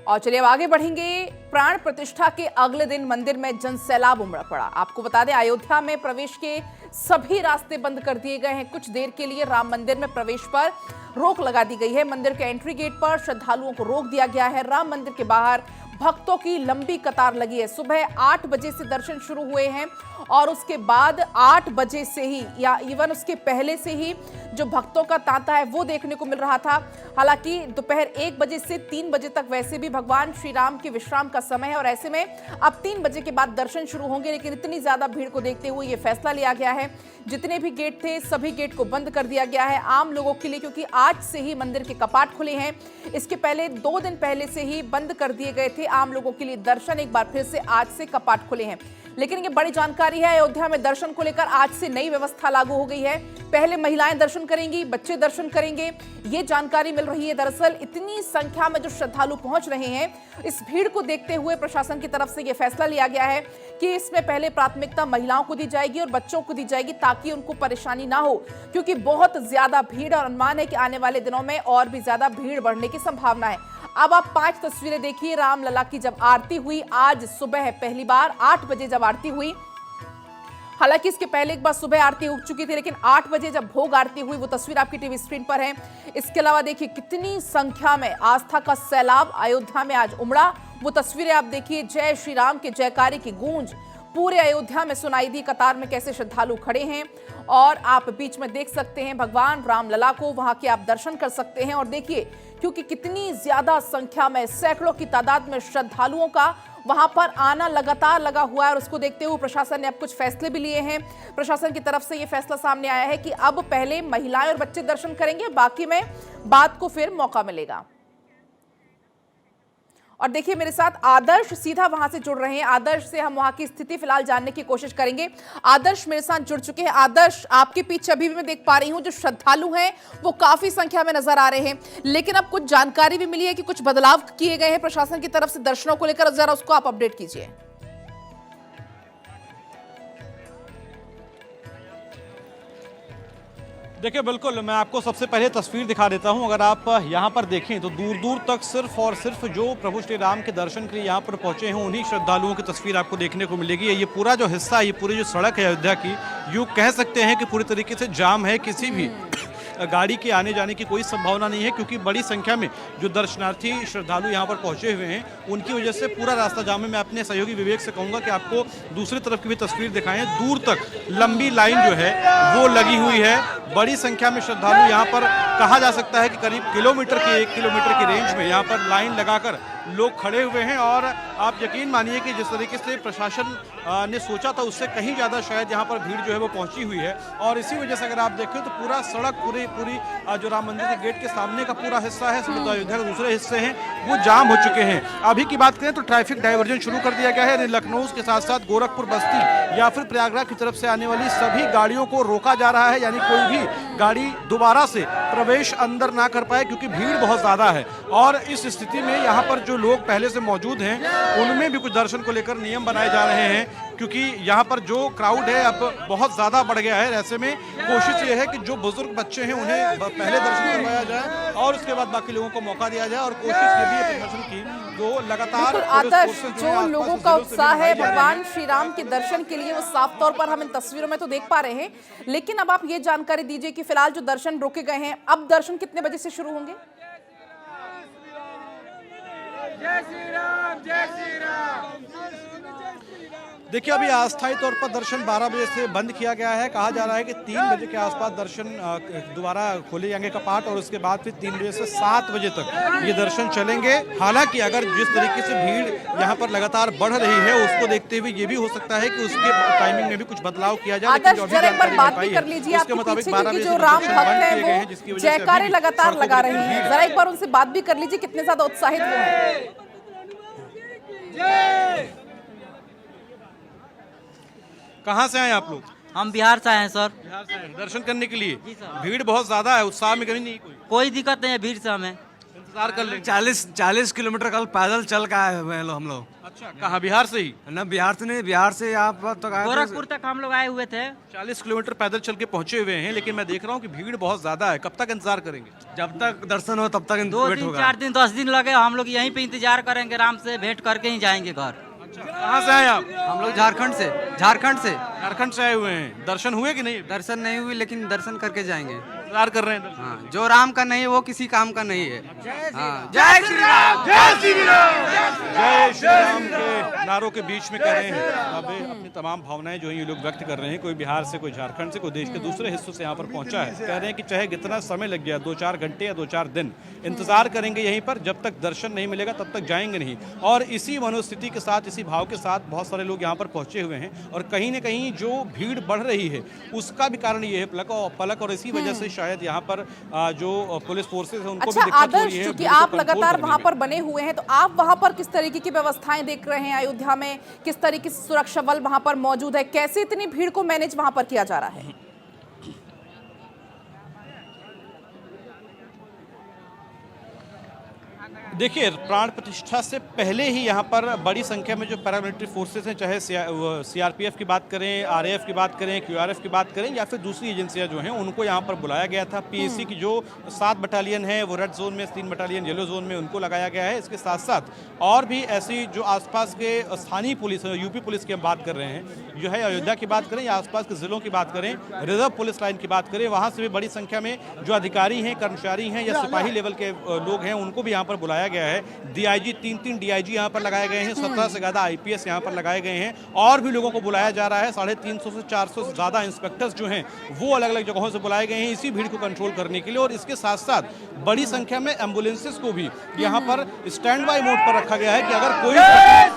और चलिए अब आगे बढ़ेंगे। प्राण प्रतिष्ठा के अगले दिन मंदिर में जनसैलाब उमड़ पड़ा। आपको बता दें, अयोध्या में प्रवेश के सभी रास्ते बंद कर दिए गए हैं। कुछ देर के लिए राम मंदिर में प्रवेश पर रोक लगा दी गई है। मंदिर के एंट्री गेट पर श्रद्धालुओं को रोक दिया गया है। राम मंदिर के बाहर भक्तों की लंबी कतार लगी है। सुबह 8 बजे से दर्शन शुरू हुए हैं और उसके बाद 8 बजे से ही या इवन उसके पहले से ही जो भक्तों का तांता है वो देखने को मिल रहा था। हालांकि दोपहर 1 बजे से 3 बजे तक वैसे भी भगवान श्री राम के विश्राम का समय है और ऐसे में अब 3 बजे के बाद दर्शन शुरू होंगे। लेकिन इतनी ज्यादा भीड़ को देखते हुए ये फैसला लिया गया है, जितने भी गेट थे सभी गेट को बंद कर दिया गया है आम लोगों के लिए, क्योंकि आज से ही मंदिर के कपाट खुले हैं। इसके पहले 2 दिन पहले से ही बंद कर दिए गए थे आम लोगों के लिए दर्शन। एक बार फिर से आज से कपाट खुले हैं। लेकिन ये बड़ी जानकारी है, अयोध्या में दर्शन को लेकर आज से नई व्यवस्था लागू हो गई है। पहले महिलाएं दर्शन करेंगी, बच्चे दर्शन करेंगे, ये जानकारी मिल रही है। दरअसल इतनी संख्या में जो श्रद्धालु पहुंच रहे हैं, इस भीड़ को देखते हुए प्रशासन की तरफ से यह फैसला लिया गया है कि इसमें पहले प्राथमिकता महिलाओं को दी जाएगी और बच्चों को दी जाएगी, ताकि उनको परेशानी ना हो, क्योंकि बहुत ज्यादा भीड़ और अनुमान है कि आने वाले दिनों में और भी ज्यादा भीड़ बढ़ने की संभावना है। अब आप 5 तस्वीरें देखिए। रामलला की जब आरती हुई आज सुबह पहली बार 8 बजे जब आरती हुई, हालांकि इसके पहले एक बार सुबह आरती हो चुकी थी, लेकिन 8 बजे जब भोग आरती हुई वो तस्वीर आपकी टीवी स्क्रीन पर है। इसके अलावा देखिए कितनी संख्या में आस्था का सैलाब अयोध्या में आज उमड़ा। वो तस्वीरें आप देखिए, जय श्री राम के जयकारे की गूंज पूरे अयोध्या में सुनाई दी। कतार में कैसे श्रद्धालु खड़े हैं और आप बीच में देख सकते हैं भगवान रामलला को, वहां के आप दर्शन कर सकते हैं। और देखिए क्योंकि कितनी ज्यादा संख्या में, सैकड़ों की तादाद में श्रद्धालुओं का वहां पर आना लगातार लगा हुआ है और उसको देखते हुए प्रशासन ने अब कुछ फैसले भी लिए हैं। प्रशासन की तरफ से यह फैसला सामने आया है कि अब पहले महिलाएं और बच्चे दर्शन करेंगे, बाकी में बाद को फिर मौका मिलेगा। और देखिए मेरे साथ आदर्श सीधा वहां से जुड़ रहे हैं। आदर्श से हम वहां की स्थिति फिलहाल जानने की कोशिश करेंगे। आदर्श मेरे साथ जुड़ चुके हैं। आदर्श, आपके पीछे अभी भी मैं देख पा रही हूं जो श्रद्धालु हैं वो काफी संख्या में नजर आ रहे हैं, लेकिन अब कुछ जानकारी भी मिली है कि कुछ बदलाव किए गए हैं प्रशासन की तरफ से दर्शनों को लेकर। जरा उसको आप अपडेट कीजिए। देखिए बिल्कुल, मैं आपको सबसे पहले तस्वीर दिखा देता हूं। अगर आप यहां पर देखें तो दूर दूर तक सिर्फ और सिर्फ जो प्रभु श्री राम के दर्शन के लिए यहां पर पहुंचे हैं उन्हीं श्रद्धालुओं की तस्वीर आपको देखने को मिलेगी। ये पूरा जो हिस्सा है, ये पूरी जो सड़क है अयोध्या की, यूँ कह सकते हैं कि पूरी तरीके से जाम है। किसी भी गाड़ी के आने जाने की कोई संभावना नहीं है, क्योंकि बड़ी संख्या में जो दर्शनार्थी श्रद्धालु यहाँ पर पहुँचे हुए हैं उनकी वजह से पूरा रास्ता जाम है। मैं अपने सहयोगी विवेक से कहूँगा कि आपको दूसरी तरफ की भी तस्वीर दिखाएं। दूर तक लंबी लाइन जो है वो लगी हुई है। बड़ी संख्या में श्रद्धालु यहाँ पर, कहा जा सकता है कि करीब 1 किलोमीटर की रेंज में यहाँ पर लाइन लगाकर लोग खड़े हुए हैं। और आप यकीन मानिए कि जिस तरीके से प्रशासन ने सोचा था उससे कहीं ज़्यादा शायद यहाँ पर भीड़ जो है वो पहुँची हुई है। और इसी वजह से अगर आप देखें तो पूरा सड़क पूरी जो राम मंदिर के गेट के सामने का पूरा हिस्सा है, तो अयोध्या के दूसरे हिस्से हैं वो जाम हो चुके हैं। अभी की बात करें तो ट्रैफिक डाइवर्जन शुरू कर दिया गया है। लखनऊ के साथ साथ गोरखपुर, बस्ती या फिर प्रयागराज की तरफ से आने वाली सभी गाड़ियों को रोका जा रहा है, यानी कोई भी गाड़ी दोबारा से प्रवेश अंदर ना कर पाए, क्योंकि भीड़ बहुत ज़्यादा है। और इस स्थिति में यहाँ पर जो लोग पहले से मौजूद हैं उनमें भी कुछ दर्शन को लेकर नियम बनाए जा रहे हैं, क्योंकि यहाँ पर जो क्राउड है अब बहुत ज़्यादा बढ़ गया है। ऐसे में कोशिश ये है कि जो बुजुर्ग बच्चे हैं उन्हें पहले दर्शन करवाया जाए और उसके बाद बाकी लोगों को मौका दिया जाए। और कोशिश ये भी है प्रशासन की जो लगातार आदर्श जो लोगों का उत्साह है भगवान श्री राम के दर्शन के लिए वो साफ तौर पर हम इन तस्वीरों में तो देख पा रहे हैं। लेकिन अब आप ये जानकारी दीजिए कि फिलहाल जो दर्शन रोके गए हैं, अब दर्शन कितने बजे से शुरू होंगे? जय श्री राम, जय श्री राम। देखिए अभी अस्थायी तौर पर दर्शन 12 बजे से बंद किया गया है। कहा जा रहा है कि 3 बजे के आसपास दर्शन दोबारा खोले जाएंगे कपाट, और उसके बाद फिर 3 बजे से 7 बजे तक ये दर्शन चलेंगे। हालांकि अगर जिस तरीके से भीड़ यहाँ पर लगातार बढ़ रही है उसको देखते हुए ये भी हो सकता है कि उसके टाइमिंग में भी कुछ बदलाव किया जाए। लेकिन जो अभी जानकारी कर लीजिए उसके मुताबिक 12 बजे जो राम भक्त हैं वो जयकारे लगातार लगा रहे हैं। जरा एक बार उनसे बात भी कर लीजिए कितने ज्यादा उत्साहित वो हैं। कहाँ से आए आप लोग? हम बिहार से आए हैं सर। बिहार से आए दर्शन करने के लिए? भीड़ बहुत ज्यादा है, उत्साह में कमी नहीं? कोई कोई दिक्कत नहीं है भीड़ से हमें। इंतजार कर लेंगे। 40 किलोमीटर कल पैदल चल के आए हुए हैं हम लोग। अच्छा, कहाँ, बिहार से ही? ना बिहार से नहीं, बिहार से यहाँ पर तक आए थे। गोरखपुर तक हम लोग आए हुए थे। 40 किलोमीटर पैदल चल के पहुंचे हुए हैं, लेकिन मैं देख रहा हूँ कि भीड़ बहुत ज्यादा है। कब तक इंतजार करेंगे? जब तक दर्शन हो तब तक 2 वेट दिन होगा। 4 दिन 10 दिन लगे, हम लोग यहीं पे इंतजार करेंगे, आराम से भेंट करके ही जाएंगे घर। अच्छा, कहाँ से आए आप? हम लोग झारखंड से। झारखंड से आए हुए हैं। दर्शन हुए कि नहीं? दर्शन नहीं हुई, लेकिन दर्शन करके जाएंगे। इंतजार कर रहे हैं दर्शन। हाँ, जो राम का नहीं है वो किसी काम का नहीं है। हाँ, जय श्री राम। जय श्री राम के नारों के बीच में कह रहे हैं अब अपनी तमाम भावनाएं जो है ये लोग व्यक्त कर रहे हैं। कोई बिहार से, कोई झारखंड से, कोई देश के दूसरे हिस्सों से यहाँ पर पहुंचा है। कह रहे हैं कि चाहे कितना समय लग गया, 2-4 घंटे या 2-4 दिन इंतजार करेंगे यहीं पर, जब तक दर्शन नहीं मिलेगा तब तक जाएंगे नहीं। और इसी मनोस्थिति के साथ, इसी भाव के साथ बहुत सारे लोग यहाँ पर पहुंचे हुए हैं। और कहीं ना कहीं जो भीड़ बढ़ रही है उसका भी कारण ये है पलक, और इसी वजह से शायद यहाँ पर जो पुलिस फोर्सेस है उनको भी अच्छा दिक्कत हो आदर्श, रही है। क्योंकि भीड़ को आप कंट्रोल लगातार करने वहां में। पर बने हुए हैं, तो आप वहां पर किस तरीके की व्यवस्थाएं देख रहे हैं? अयोध्या में किस तरीके से सुरक्षा बल वहां पर मौजूद है? कैसे इतनी भीड़ को मैनेज वहां पर किया जा रहा है? देखिए, प्राण प्रतिष्ठा से पहले ही यहाँ पर बड़ी संख्या में जो पैरामिलिट्री फोर्सेस हैं, चाहे सीआरपीएफ की बात करें, आरएएफ की बात करें, क्यूआरएफ की बात करें, या फिर दूसरी एजेंसियां जो हैं उनको यहाँ पर बुलाया गया था। पीएसी की जो 7 बटालियन है वो रेड जोन में, 3 बटालियन येलो जोन में, उनको लगाया गया है। इसके साथ साथ और भी ऐसी जो आसपास के स्थानीय पुलिस, यूपी पुलिस की हम बात कर रहे हैं, जो है अयोध्या की बात करें या आसपास के जिलों की बात करें, रिजर्व पुलिस लाइन की बात करें, वहाँ से भी बड़ी संख्या में जो अधिकारी हैं, कर्मचारी हैं या सिपाही लेवल के लोग हैं उनको भी यहाँ पर बुलाया गया है। डीआईजी, 3 डीआईजी यहाँ पर लगाए गए हैं, 17 से ज़्यादा आईपीएस यहाँ पर लगाए गए हैं, और भी लोगों को बुलाया जा रहा है। 350 से 400 से ज़्यादा इंस्पेक्टर्स जो हैं वो अलग अलग जगहों से बुलाए गए हैं इसी भीड़ को कंट्रोल करने के लिए। और इसके साथ साथ बड़ी संख्या में एम्बुलेंसेस को भी यहाँ पर स्टैंड बाय मोड पर रखा गया है कि अगर कोई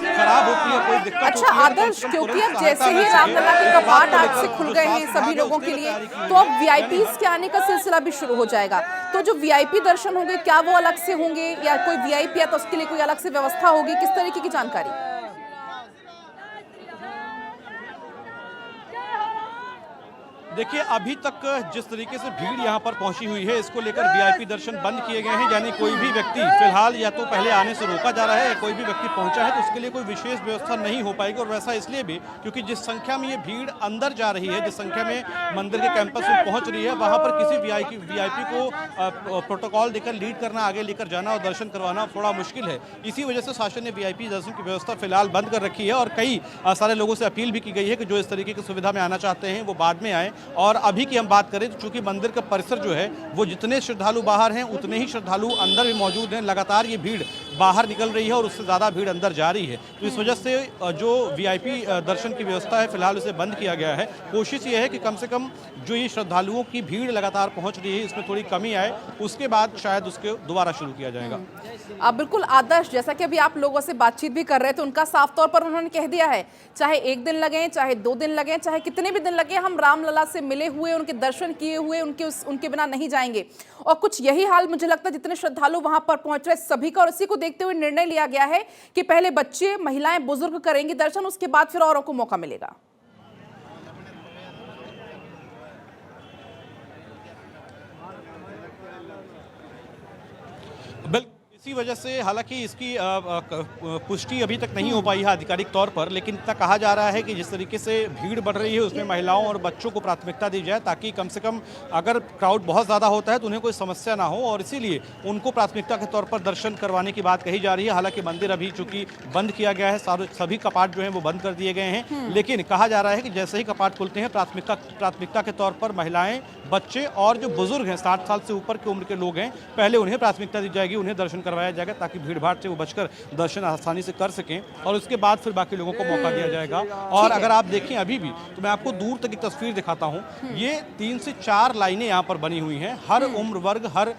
खराब होती है, कोई दिक्कत अच्छा आदर्श, क्योंकि अब जैसे ही रामलला के कपाट आज से खुल गए हैं सभी लोगों के लिए, तो अब वीआईपीज के आने का सिलसिला भी शुरू हो जाएगा। तो जो वीआईपी दर्शन होंगे, क्या वो अलग से होंगे या कोई वीआईपी है तो उसके लिए कोई अलग से व्यवस्था होगी? किस तरीके की जानकारी? देखिए, अभी तक जिस तरीके से भीड़ यहाँ पर पहुंची हुई है, इसको लेकर वीआईपी दर्शन बंद किए गए हैं। यानी कोई भी व्यक्ति फिलहाल या तो पहले आने से रोका जा रहा है, या कोई भी व्यक्ति पहुंचा है तो उसके लिए कोई विशेष व्यवस्था नहीं हो पाएगी। और वैसा इसलिए भी क्योंकि जिस संख्या में ये भीड़ अंदर जा रही है, जिस संख्या में मंदिर के कैंपस में पहुंच रही है, वहाँ पर किसी वीआईपी को प्रोटोकॉल देकर लीड करना, आगे लेकर जाना और दर्शन करवाना थोड़ा मुश्किल है। इसी वजह से शासन ने वीआईपी दर्शन की व्यवस्था फिलहाल बंद कर रखी है। और कई सारे लोगों से अपील भी की गई है कि जो इस तरीके की सुविधा में आना चाहते हैं वो बाद में आए। और अभी की हम बात करें तो चूंकि मंदिर का परिसर जो है वो जितने श्रद्धालु बाहर हैं उतने ही श्रद्धालु अंदर भी मौजूद हैं। लगातार ये भीड़ बाहर निकल रही है और उससे ज़्यादा भीड़ अंदर जा रही है। तो इस वजह से जो वीआईपी दर्शन की व्यवस्था है फिलहाल उसे बंद किया गया है। कोशिश ये है कि कम से कम जो ये श्रद्धालुओं की भीड़ लगातार पहुंच रही है इसमें थोड़ी कमी आए, उसके बाद शायद उसके दोबारा शुरू किया जाएगा। बिल्कुल आदर्श, जैसा कि अभी आप लोगों से बातचीत भी कर रहे थे, उनका साफ तौर पर उन्होंने कह दिया है, चाहे 1 दिन लगे, चाहे 2 दिन लगे, चाहे कितने भी दिन लगे, हम रामलला से मिले हुए, उनके दर्शन किए हुए, उनके बिना नहीं जाएंगे। और कुछ यही हाल मुझे लगता है जितने श्रद्धालु वहां पर पहुंच रहे सभी का। और इसी को देखते हुए निर्णय लिया गया है कि पहले बच्चे, महिलाएं, बुजुर्ग करेंगे दर्शन, उसके बाद फिर औरों को मौका मिलेगा। इसी वजह से हालांकि इसकी पुष्टि अभी तक नहीं हो पाई है आधिकारिक तौर पर, लेकिन इतना कहा जा रहा है कि जिस तरीके से भीड़ बढ़ रही है उसमें महिलाओं और बच्चों को प्राथमिकता दी जाए, ताकि कम से कम अगर क्राउड बहुत ज़्यादा होता है तो उन्हें कोई समस्या ना हो, और इसीलिए उनको प्राथमिकता के तौर पर दर्शन करवाने की बात कही जा रही है। हालांकि मंदिर अभी चूंकि बंद किया गया है, सभी कपाट जो हैं वो बंद कर दिए गए हैं, लेकिन कहा जा रहा है कि जैसे ही कपाट खुलते हैं प्राथमिकता के तौर पर महिलाएं, बच्चे और जो बुजुर्ग हैं, 60 साल से ऊपर की उम्र के लोग हैं, पहले उन्हें प्राथमिकता दी जाएगी, उन्हें दर्शन करवाया जाएगा ताकि भीड़ भाड़ से वो बचकर दर्शन आसानी से कर सकें, और उसके बाद फिर बाकी लोगों को मौका दिया जाएगा। और अगर आप देखें अभी भी तो मैं आपको दूर तक की तस्वीर दिखाता हूं, ये 3 से 4 लाइनें यहाँ पर बनी हुई हैं, हर उम्र वर्ग, हर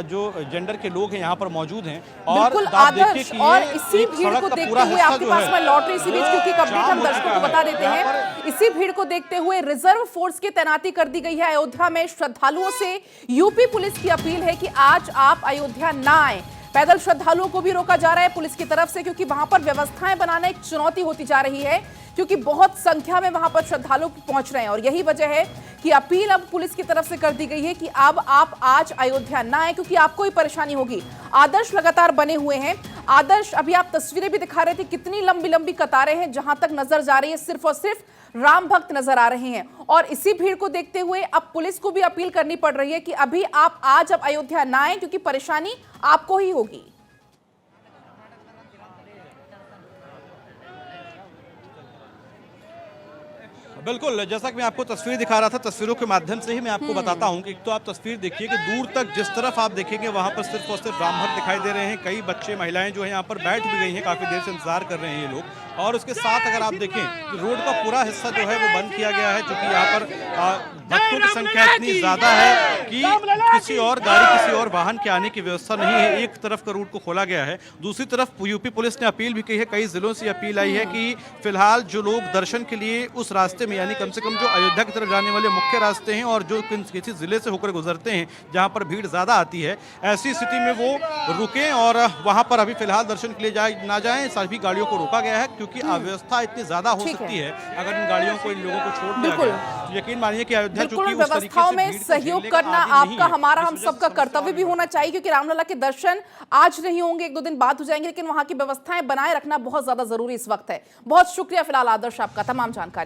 जो जेंडर के लोग हैं यहाँ पर मौजूद हैं। और आप देखिए कि और इसी भीड़ को देखते हुए आपके पास मैं लौट रही इसी बीच, क्योंकि अपडेट हम दर्शकों को बता देते हैं, इसी भीड़ को देखते हुए रिजर्व फोर्स की तैनाती कर दी गई है अयोध्या में। श्रद्धालुओं से यूपी पुलिस की अपील है कि आज आप अयोध्या ना आए, पैदल श्रद्धालुओं को भी रोका जा रहा है पुलिस की तरफ से, क्योंकि वहां पर व्यवस्थाएं बनाना एक चुनौती होती जा रही है, क्योंकि बहुत संख्या में वहां पर श्रद्धालु पहुंच रहे हैं। और यही वजह है कि अपील अब पुलिस की तरफ से कर दी गई है कि अब आप आज अयोध्या ना आए, क्योंकि आपको ही परेशानी होगी। आदर्श लगातार बने हुए हैं। आदर्श, अभी आप तस्वीरें भी दिखा रहे थे, कितनी लंबी लंबी कतारें हैं, जहां तक नजर जा रही है सिर्फ और सिर्फ राम भक्त नजर आ रहे हैं। और इसी भीड़ को देखते हुए अब पुलिस को भी अपील करनी पड़ रही है कि अभी आप आज अब अयोध्या ना आए, क्योंकि परेशानी आपको ही होगी। बिल्कुल, जैसा कि मैं आपको तस्वीर दिखा रहा था, तस्वीरों के माध्यम से ही मैं आपको बताता हूं कि एक तो आप तस्वीर देखिए कि दूर तक जिस तरफ आप देखेंगे वहां पर सिर्फ और सिर्फ राम भक्त दिखाई दे रहे हैं। कई बच्चे, महिलाएं जो है यहाँ पर बैठ भी गई हैं, काफी देर से इंतजार कर रहे हैं ये लोग। और उसके साथ अगर आप देखें कि रोड का पूरा हिस्सा जो है वो बंद किया गया है, क्योंकि यहाँ पर भक्तों की संख्या इतनी ज्यादा है कि किसी और गाड़ी, किसी और वाहन के आने की व्यवस्था नहीं है। एक तरफ का रूट को खोला गया है, दूसरी तरफ यूपी पुलिस ने अपील भी की है, कई जिलों से अपील आई है कि फिलहाल जो लोग दर्शन के लिए उस रास्ते में, यानी कम से कम जो अयोध्या की तरफ जाने वाले मुख्य रास्ते हैं और जो किसी जिले से होकर गुजरते हैं जहां पर भीड़ ज्यादा आती है, ऐसी स्थिति में वो रुकें और वहां पर अभी फिलहाल दर्शन के लिए ना जाएं। सभी गाड़ियों को रोका गया है, क्योंकि अव्यवस्था इतनी ज्यादा हो सकती है अगर इन गाड़ियों को, इन लोगों को छोड़ दिया गया। यकीन मानिए कि अयोध्या बिल्कुल, व्यवस्थाओं में सहयोग करना आपका, हमारा, हम सबका कर्तव्य भी होना चाहिए, क्योंकि रामलला के दर्शन आज नहीं होंगे, एक दो दिन बाद हो जाएंगे, लेकिन वहां की व्यवस्थाएं बनाए रखना बहुत ज्यादा जरूरी इस वक्त है। बहुत शुक्रिया फिलहाल आदर्श आपका तमाम जानकारी।